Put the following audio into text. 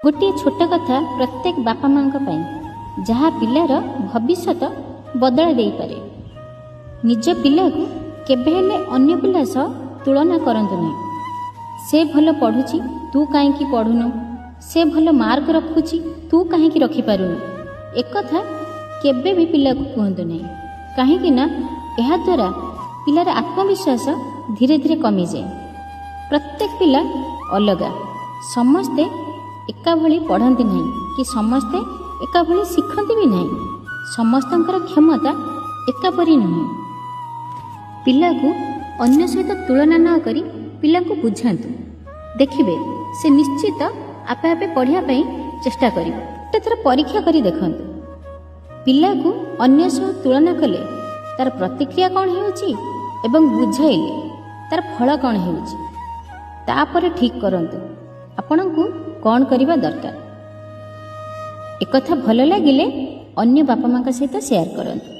गोटे छोट कथा प्रत्येक बापा माँ जहाँ पिलार भविष्यत बदल दे पारे। निज पिला को केबेहेले अन्य पिला सह तुलना करंतु नहीं। से भल पढ़ुची तू कहीं पढ़ुनु, से भल मार्क रखुची तू कहीं रखिपारुनु, एक कथा केबे भी पिला को कहतु नहीं। कहीं ना यह द्वारा पिलार आत्मविश्वास धीरे धीरे कमी जाए। प्रत्येक पिला अलग, समस्ते एका भली पढ़ती नहीं कि समस्ते एका भली शिखती भी नहीं। समस्तंकर क्षमता एका परी नुहे। पिला को अन्य सहित तुलना न करी पिला को बुझातु, देखिबे से निश्चित आपे आपे पढ़िया पई चेष्टा करिवो। गोटे थर परीक्षा करी देखंतु, पिला को अन्य सह तुलना कले तार प्रतिक्रिया कौन हेउची एवं बुझाइले तार फल कौन हेउची, तापर ठीक करंतु आपनकु कौन करिबा दरकार। एक कथा भल लागिले अन्य बापा माँ सहित शेयर करंतु।